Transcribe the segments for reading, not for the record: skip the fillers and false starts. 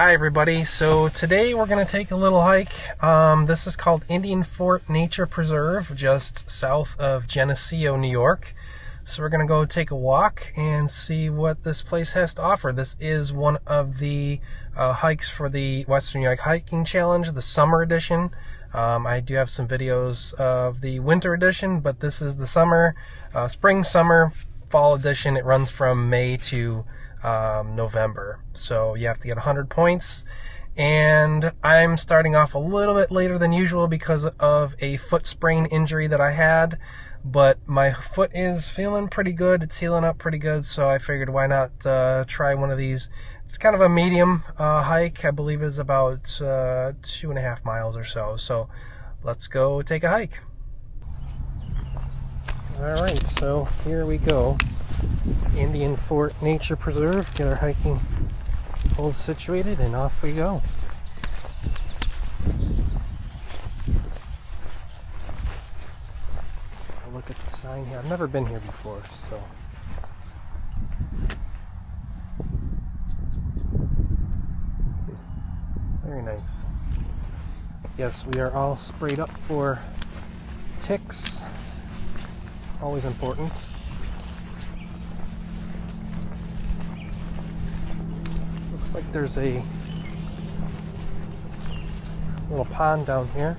Hi everybody, so today we're going to take a little hike. This is called Indian Fort Nature Preserve, just south of Geneseo, New York. So we're going to go take a walk and see what this place has to offer. This is one of the hikes for the Western New York Hiking Challenge, the summer edition. I do have some videos of the winter edition, but this is the spring, summer, fall edition. It runs from May to November. So you have to get 100 points. And I'm starting off a little bit later than usual because of a foot sprain injury that I had. But my foot is feeling pretty good. It's healing up pretty good. So I figured why not try one of these. It's kind of a medium hike. I believe it's about 2.5 miles or so. So let's go take a hike. Alright, so here we go. Indian Fort Nature Preserve. Get our hiking poles situated and off we go. Look at the sign here. I've never been here before, so very nice. Yes, we are all sprayed up for ticks. Always important. Looks like there's a little pond down here.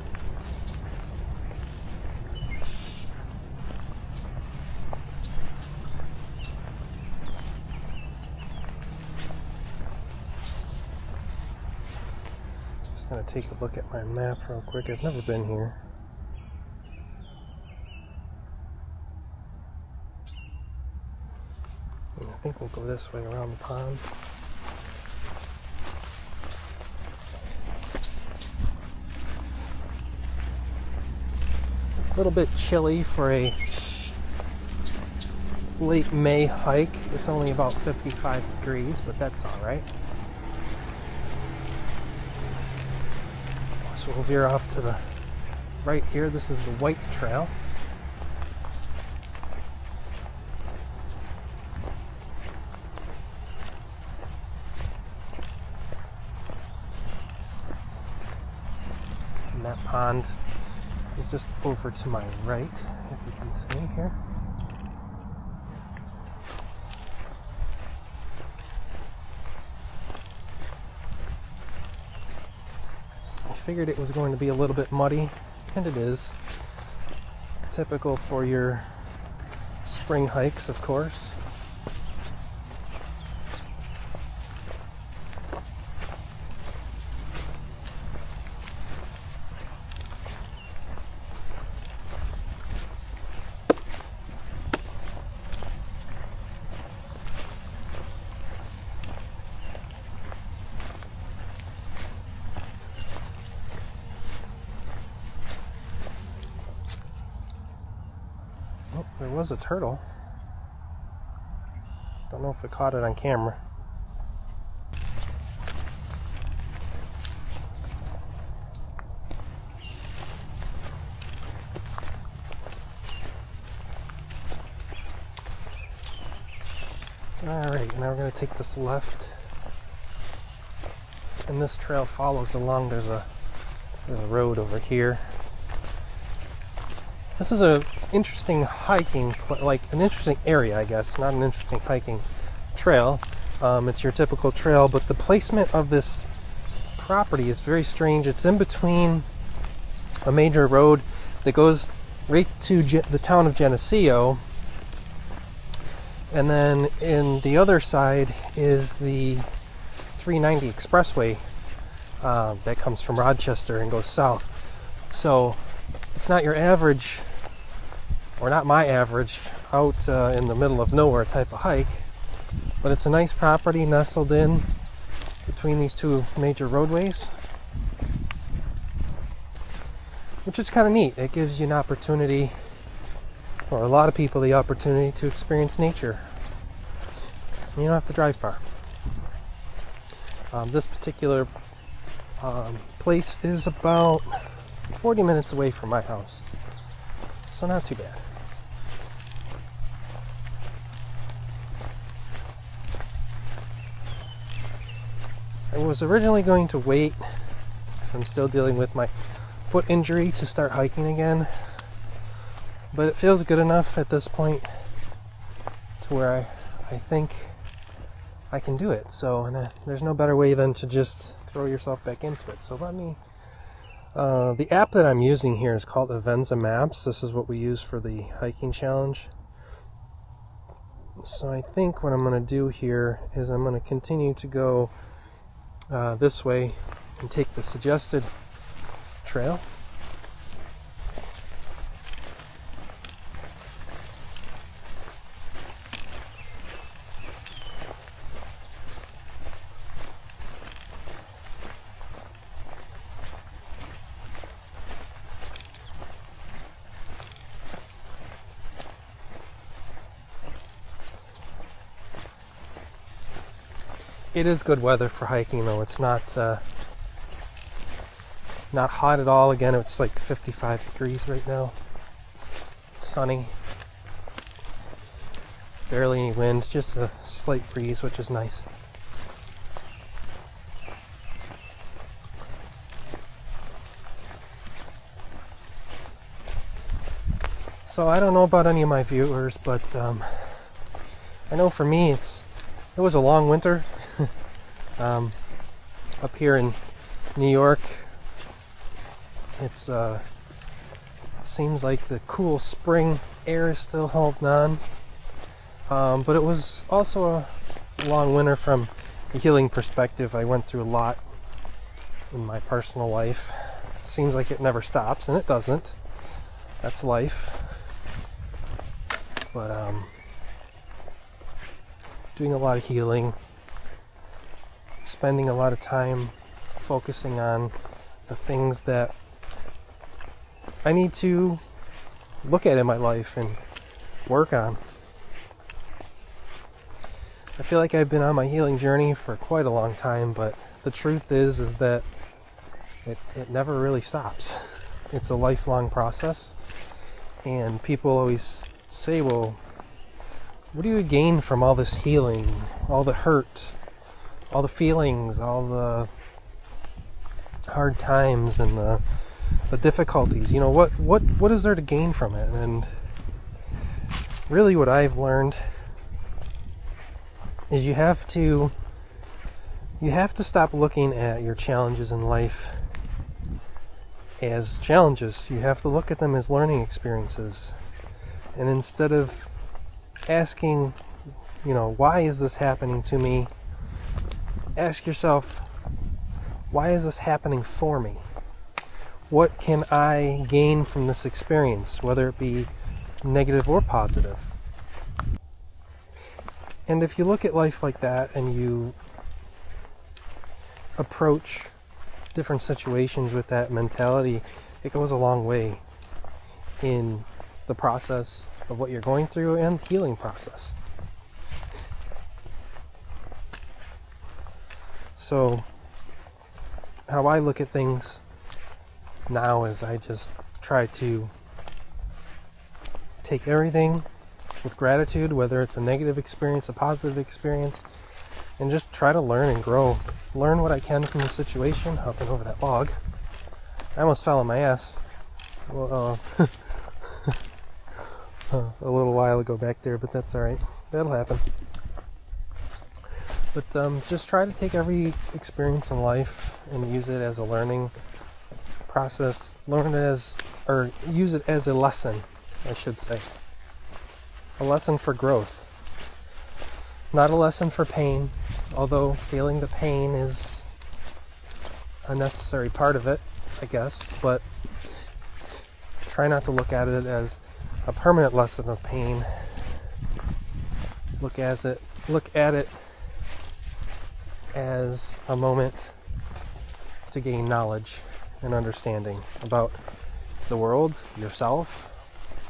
Just gonna take a look at my map real quick. I've never been here. And I think we'll go this way around the pond. A little bit chilly for a late May hike. It's only about 55 degrees, but that's all right. So we'll veer off to the right here. This is the White Trail. And that pond is just over to my right, if you can see here. I figured it was going to be a little bit muddy, and it is. Typical for your spring hikes, of course. Oh, there was a turtle. Don't know if it caught it on camera. Alright, now we're going to take this left. And this trail follows along. There's a road over here. This is a interesting hiking, an interesting area, I guess. Not an interesting hiking trail. It's your typical trail, but the placement of this property is very strange. It's in between a major road that goes right to the town of Geneseo, and then in the other side is the 390 expressway that comes from Rochester and goes south. So it's not your average, or not my average, out in the middle of nowhere type of hike, but it's a nice property nestled in between these two major roadways, which is kind of neat. It gives you an opportunity, or a lot of people the opportunity, to experience nature. You don't have to drive far. This particular place is about 40 minutes away from my house, so not too bad. I was originally going to wait because I'm still dealing with my foot injury to start hiking again, but it feels good enough at this point to where I think I can do it. So there's no better way than to just throw yourself back into it. So let me, the app that I'm using here is called Avenza Maps. This is what we use for the hiking challenge. So I think what I'm going to do here is I'm going to continue to go this way and take the suggested trail. It is good weather for hiking, though. It's not hot at all. Again, it's like 55 degrees right now. Sunny. Barely any wind, just a slight breeze, which is nice. So I don't know about any of my viewers, but I know for me it was a long winter. Up here in New York, it's seems like the cool spring air is still holding on, but it was also a long winter from a healing perspective. I went through a lot in my personal life. Seems like it never stops, and it doesn't. That's life. But doing a lot of healing, spending a lot of time focusing on the things that I need to look at in my life and work on. I feel like I've been on my healing journey for quite a long time, but the truth is that it never really stops. It's a lifelong process, and people always say, well, what do you gain from all this healing, all the hurt, all the feelings, all the hard times and the difficulties? You know, what is there to gain from it? And really what I've learned is you have to stop looking at your challenges in life as challenges. You have to look at them as learning experiences. And instead of asking, you know, why is this happening to me? Ask yourself, why is this happening for me? What can I gain from this experience, whether it be negative or positive? And if you look at life like that and you approach different situations with that mentality, it goes a long way in the process of what you're going through and the healing process. So how I look at things now is I just try to take everything with gratitude, whether it's a negative experience, a positive experience, and just try to learn and grow. Learn what I can from the situation. Hopping over that log. I almost fell on my ass. Well, a little while ago back there, but that's alright. That'll happen. But just try to take every experience in life and use it as a learning process. Use it as a lesson, I should say. A lesson for growth. Not a lesson for pain, although feeling the pain is a necessary part of it, I guess. But try not to look at it as a permanent lesson of pain. Look at it as a moment to gain knowledge and understanding about the world, yourself,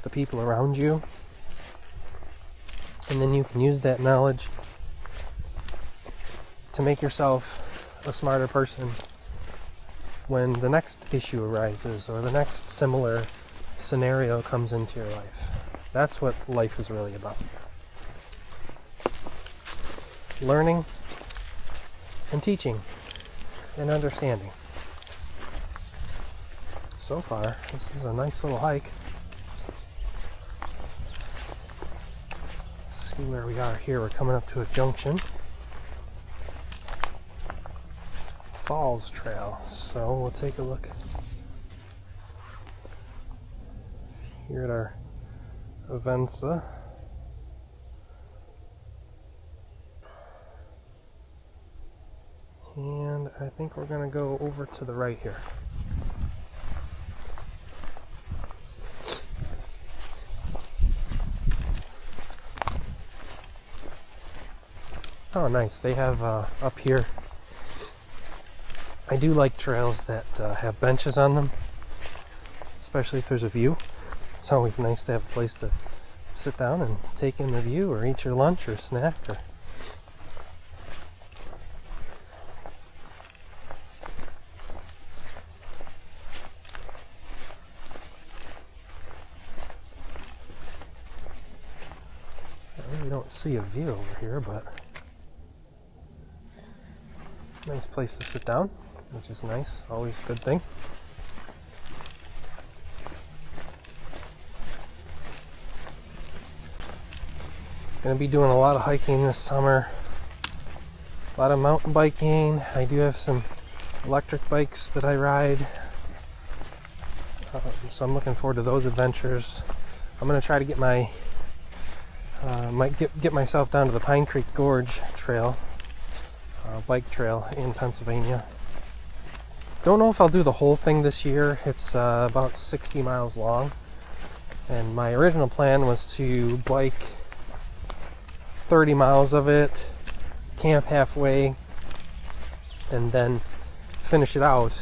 the people around you. And then you can use that knowledge to make yourself a smarter person when the next issue arises or the next similar scenario comes into your life. That's what life is really about. Learning and teaching. and understanding. So far, this is a nice little hike. Let's see where we are here. We're coming up to a junction. Falls Trail. So we'll take a look here at our Avenza. And I think we're going to go over to the right here. Oh, nice. They have up here, I do like trails that have benches on them, especially if there's a view. It's always nice to have a place to sit down and take in the view or eat your lunch or snack. I really don't see a view over here, but nice place to sit down, which is nice, always a good thing. Gonna be doing a lot of hiking this summer, a lot of mountain biking. I do have some electric bikes that I ride, so I'm looking forward to those adventures. I'm gonna try to get get myself down to the Pine Creek Gorge Trail, bike trail in Pennsylvania. Don't know if I'll do the whole thing this year. It's about 60 miles long, and my original plan was to bike 30 miles of it, camp halfway, and then finish it out.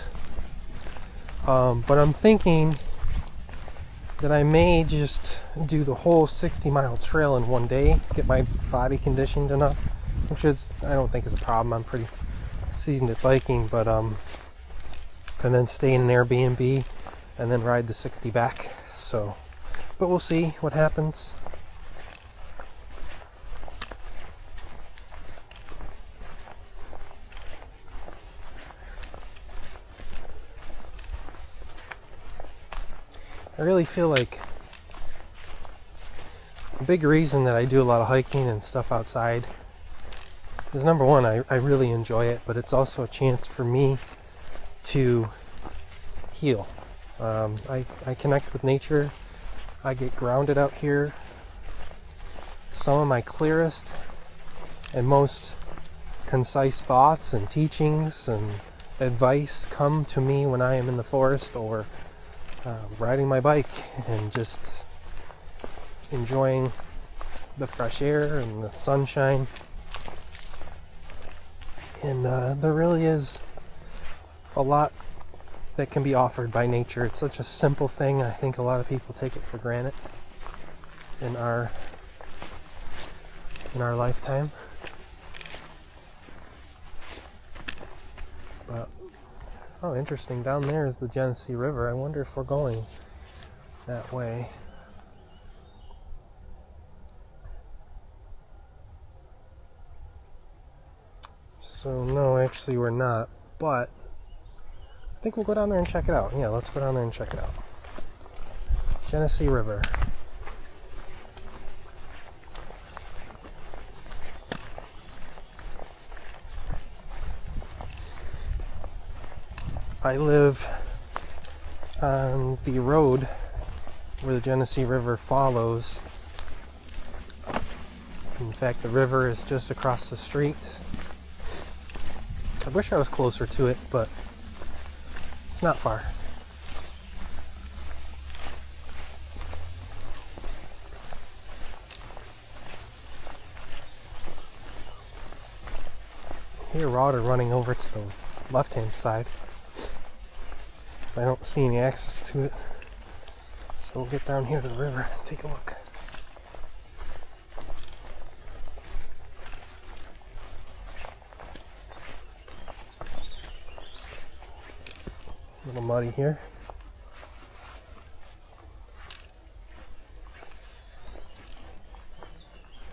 But I'm thinking that I may just do the whole 60-mile trail in one day, get my body conditioned enough, which I don't think is a problem. I'm pretty seasoned at biking, but and then stay in an Airbnb and then ride the 60 back. So, but we'll see what happens. I really feel like a big reason that I do a lot of hiking and stuff outside is, number one, I really enjoy it, but it's also a chance for me to heal. I connect with nature. I get grounded out here. Some of my clearest and most concise thoughts and teachings and advice come to me when I am in the forest or riding my bike and just enjoying the fresh air and the sunshine. And there really is a lot that can be offered by nature. It's such a simple thing. I think a lot of people take it for granted in our lifetime. But oh, interesting. Down there is the Geneseo River. I wonder if we're going that way. So no, actually we're not. But I think we'll go down there and check it out. Yeah, let's go down there and check it out. Geneseo River. I live on the road where the Geneseo River follows. In fact, the river is just across the street. I wish I was closer to it, but it's not far. Hear water running over to the left-hand side. I don't see any access to it, so we'll get down here to the river and take a look. A little muddy here.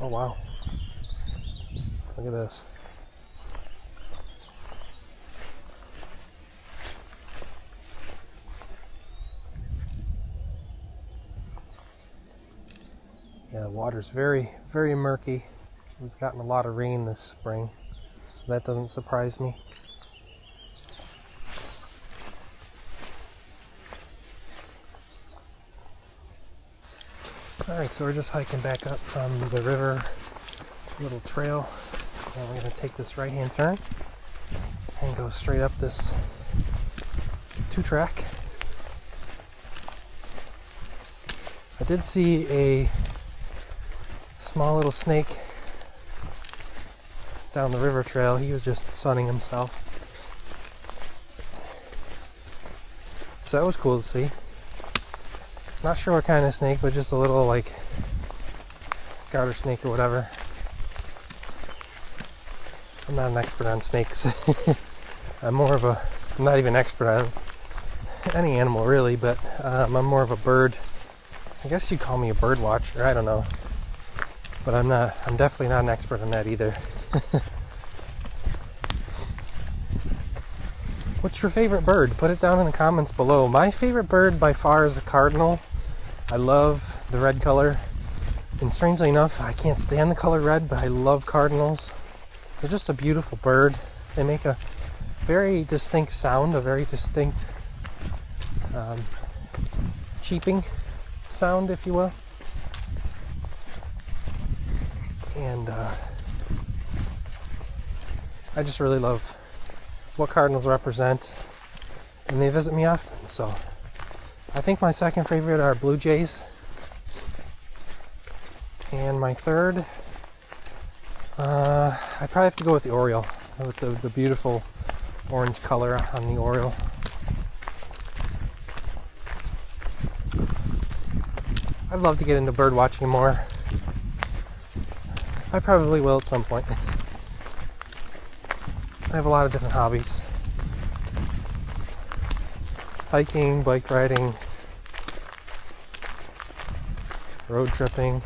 Oh wow, look at this. Yeah, the water's very, very murky. We've gotten a lot of rain this spring, so that doesn't surprise me. Alright, so we're just hiking back up on the river, little trail, and we're going to take this right-hand turn and go straight up this 2-track. I did see a small little snake down the river trail. He was just sunning himself. So that was cool to see. Not sure what kind of snake, but just a little like garter snake or whatever. I'm not an expert on snakes. I'm not even expert on any animal really, but I'm more of a bird. I guess you'd call me a bird watcher, I don't know. But I'm definitely not an expert on that either. What's your favorite bird? Put it down in the comments below. My favorite bird by far is a cardinal. I love the red color. And strangely enough, I can't stand the color red, but I love cardinals. They're just a beautiful bird. They make a very distinct sound, a very distinct cheeping sound, if you will. And I just really love what cardinals represent, and they visit me often. So I think my second favorite are blue jays, and my third, I probably have to go with the oriole, with the beautiful orange color on the oriole. I'd love to get into bird watching more. I probably will at some point. I have a lot of different hobbies. Hiking, bike riding, road tripping,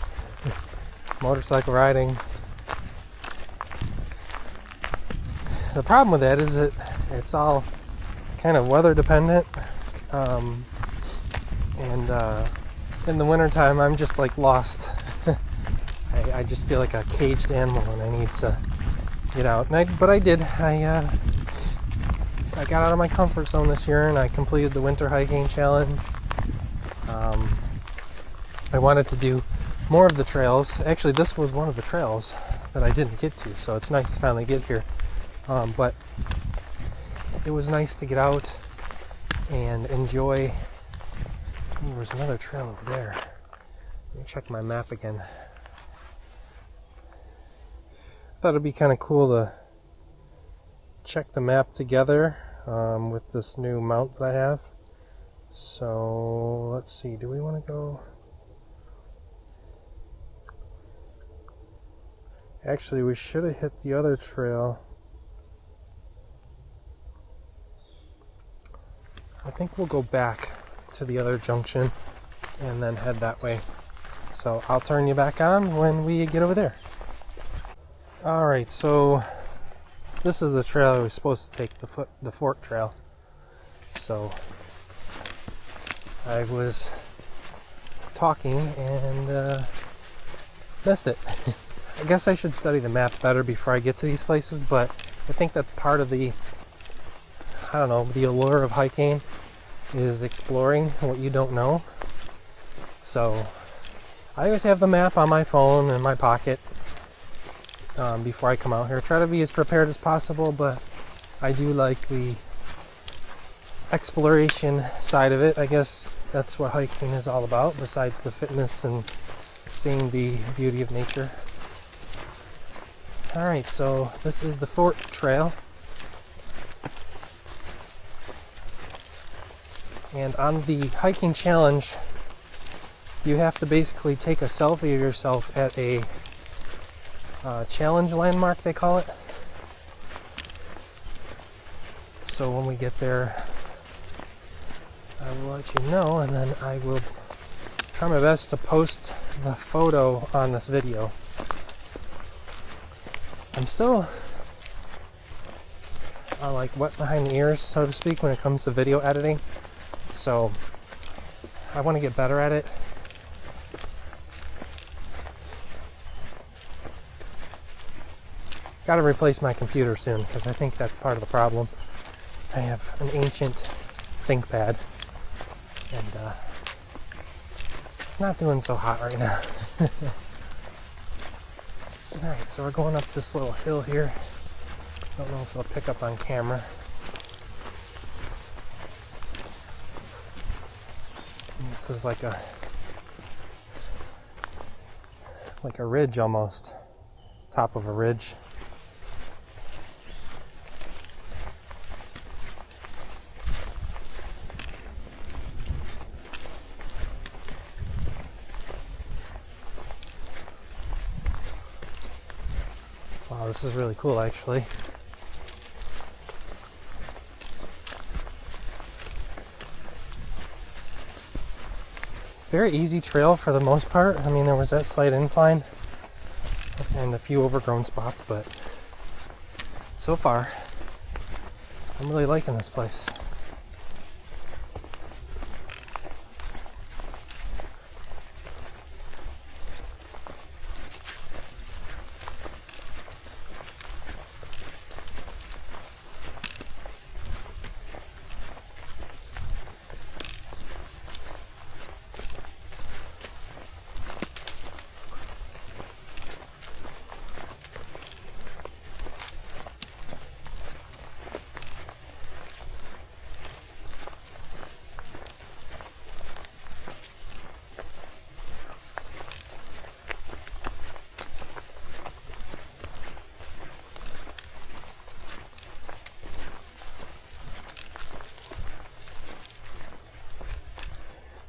motorcycle riding. The problem with that is that it's all kind of weather dependent. And in the wintertime, I'm just like lost. I just feel like a caged animal and I need to get out. But I did. I got out of my comfort zone this year and I completed the winter hiking challenge. I wanted to do more of the trails. Actually, this was one of the trails that I didn't get to, so it's nice to finally get here. But it was nice to get out and enjoy. Ooh, there's another trail over there. Let me check my map again. I thought it'd be kind of cool to check the map together with this new mount that I have. So let's see, do we want to go? Actually, we should have hit the other trail. I think we'll go back to the other junction and then head that way. So I'll turn you back on when we get over there. Alright, so this is the trail I was supposed to take, the Fort Trail. So I was talking and missed it. I guess I should study the map better before I get to these places, but I think that's part of the, I don't know, the allure of hiking is exploring what you don't know. So I always have the map on my phone in my pocket before I come out here. Try to be as prepared as possible, but I do like the exploration side of it. I guess that's what hiking is all about, besides the fitness and seeing the beauty of nature. Alright, so this is the Fort Trail. And on the hiking challenge, you have to basically take a selfie of yourself at a challenge landmark, they call it. So when we get there, I will let you know, and then I will try my best to post the photo on this video. I'm still like wet behind the ears, so to speak, when it comes to video editing. So I want to get better at it. Got to replace my computer soon because I think that's part of the problem. I have an ancient ThinkPad, and it's not doing so hot right now. Alright, so we're going up this little hill here. Don't know if it'll pick up on camera. And this is like a ridge almost. Top of a ridge. Wow, this is really cool actually. Very easy trail for the most part. I mean, there was that slight incline and a few overgrown spots, but so far I'm really liking this place.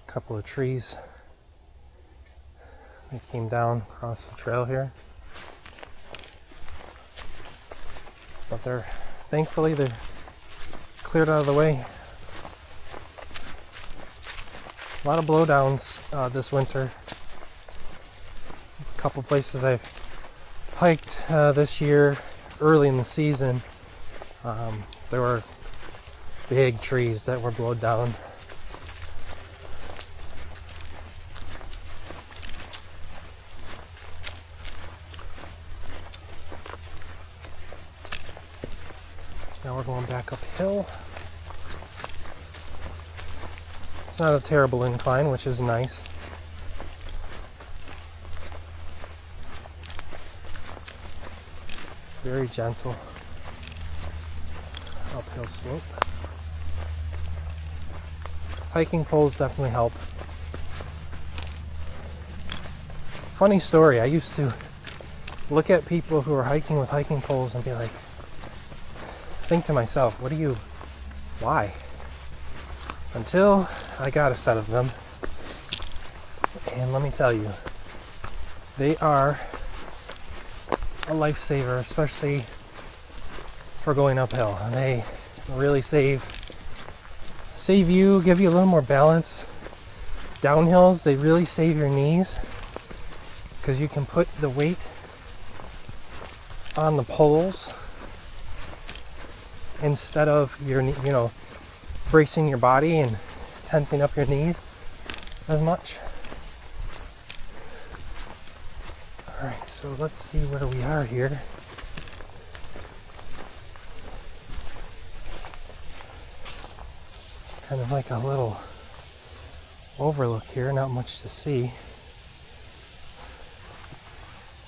Couple of trees. They came down across the trail here, but thankfully they're cleared out of the way. A lot of blowdowns this winter. A couple places I've hiked this year early in the season, there were big trees that were blown down. Now we're going back uphill. It's not a terrible incline, which is nice. Very gentle uphill slope. Hiking poles definitely help. Funny story, I used to look at people who are hiking with hiking poles and be like, think to myself, why? Until I got a set of them, and let me tell you, they are a lifesaver, especially for going uphill. They really save you, give you a little more balance. Downhills, they really save your knees because you can put the weight on the poles instead of bracing your body and tensing up your knees as much. Alright, so let's see where we are here. Kind of like a little overlook here, not much to see.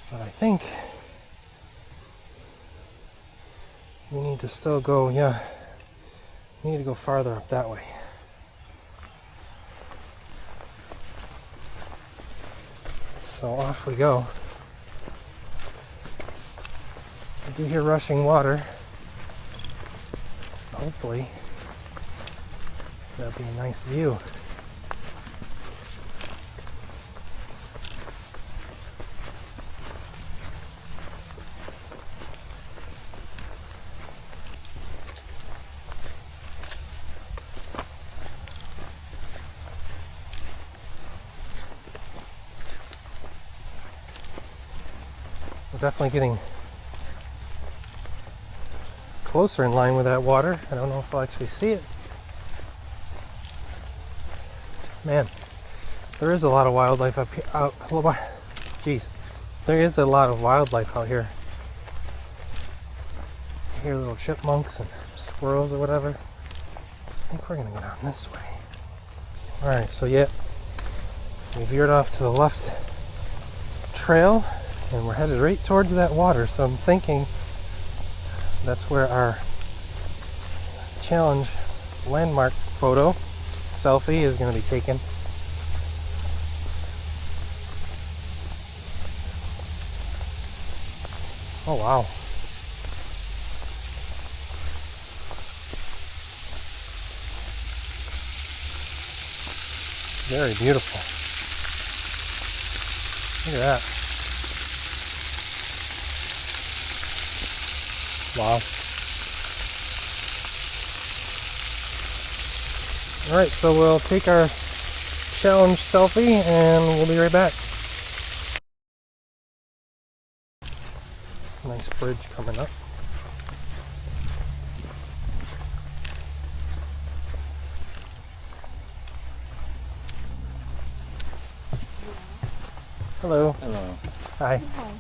But I think we need to still go, we need to go farther up that way. So off we go. I do hear rushing water, so hopefully that'll be a nice view. We're definitely getting closer in line with that water. I don't know if I'll actually see it. Man, there is a lot of wildlife up here. There is a lot of wildlife out here. hear little chipmunks and squirrels or whatever. I think we're gonna go down this way. Alright, so yeah, we veered off to the left trail and we're headed right towards that water, so I'm thinking that's where our challenge landmark photo selfie is going to be taken. Oh wow. Very beautiful. Look at that. Wow. Alright, so we'll take our challenge selfie and we'll be right back. Nice bridge coming up. Hello. Hello. Hi. Hi.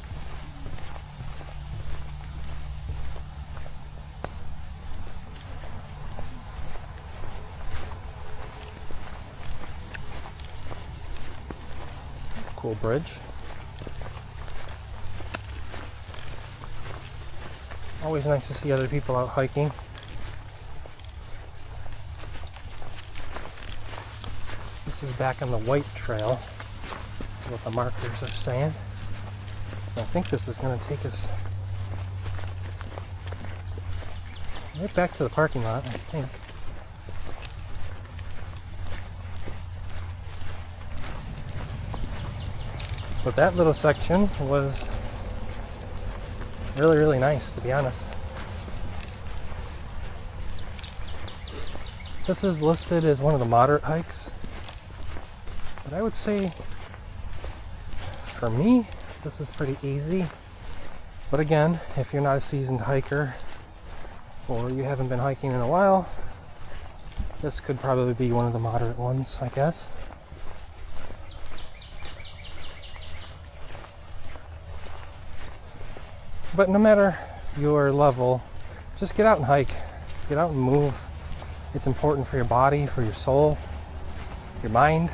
It's a cool bridge. Always nice to see other people out hiking. This is back on the white trail, what the markers are saying. I think this is going to take us right back to the parking lot, I think. But that little section was really, really nice, to be honest. This is listed as one of the moderate hikes, but I would say for me, this is pretty easy. But again, if you're not a seasoned hiker or you haven't been hiking in a while, this could probably be one of the moderate ones, I guess. But no matter your level, just get out and hike. Get out and move. It's important for your body, for your soul, your mind.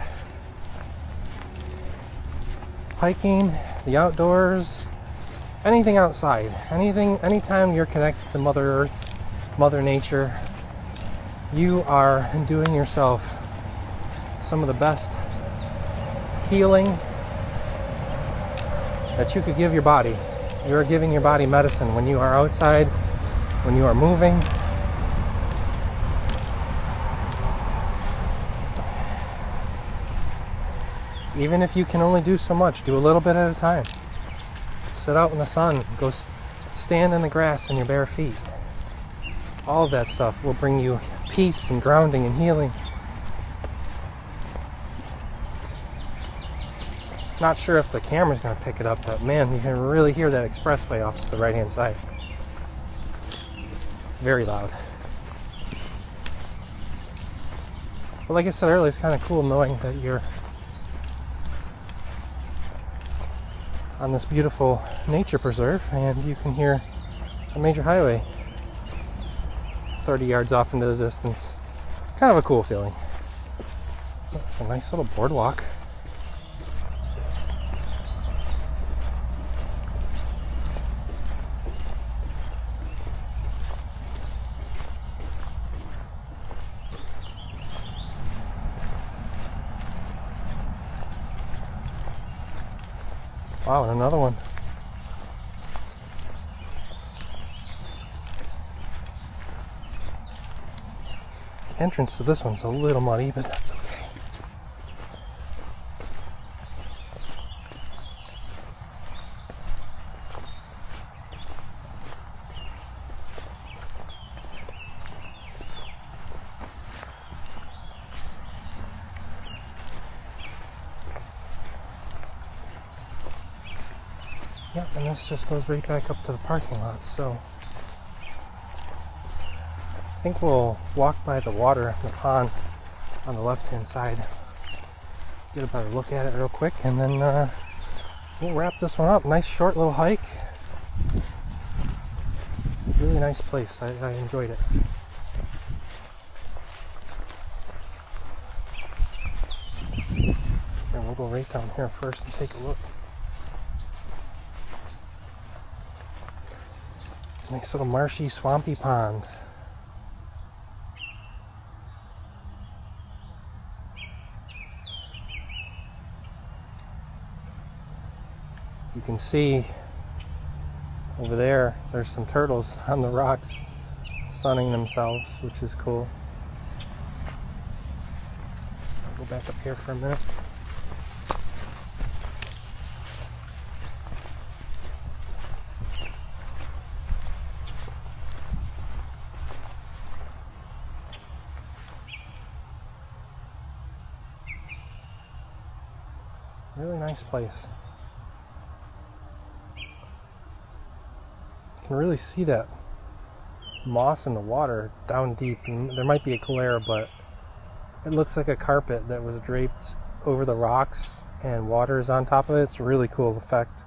Hiking, the outdoors, anything outside, anytime you're connected to Mother Earth, Mother Nature, you are doing yourself some of the best healing that you could give your body. You are giving your body medicine when you are outside, when you are moving. Even if you can only do so much, do a little bit at a time. Sit out in the sun, go stand in the grass in your bare feet. All of that stuff will bring you peace and grounding and healing. Not sure if the camera's going to pick it up, but man, you can really hear that expressway off to the right hand side. Very loud. But like I said earlier, it's kind of cool knowing that you're on this beautiful nature preserve and you can hear a major highway 30 yards off into the distance. Kind of a cool feeling. It's a nice little boardwalk. Wow, and another one. The entrance to this one's a little muddy, but that's okay. Yep, and this just goes right back up to the parking lot, so I think we'll walk by the water, the pond on the left-hand side, get a better look at it real quick, and then we'll wrap this one up. Nice short little hike. Really nice place. I enjoyed it. And we'll go right down here first and take a look. Nice little marshy, swampy pond. You can see over there, there's some turtles on the rocks sunning themselves, which is cool. I'll go back up here for a minute. Really nice place. You can really see that moss in the water down deep. And there might be a glare, but it looks like a carpet that was draped over the rocks and water is on top of it. It's a really cool effect.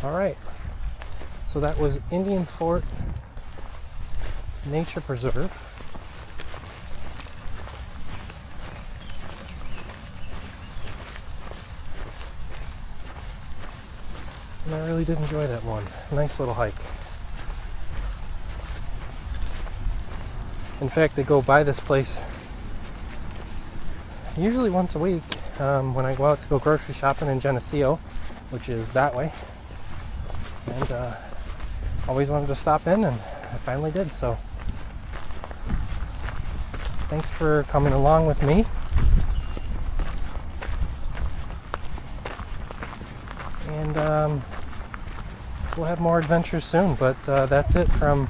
Alright, so that was Indian Fort Nature Preserve. And I really did enjoy that one. Nice little hike. In fact, they go by this place usually once a week when I go out to go grocery shopping in Geneseo, which is that way. And always wanted to stop in, and I finally did. So thanks for coming along with me. And we'll have more adventures soon, but that's it from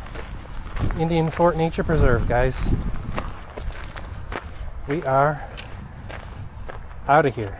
Indian Fort Nature Preserve, guys. We are out of here.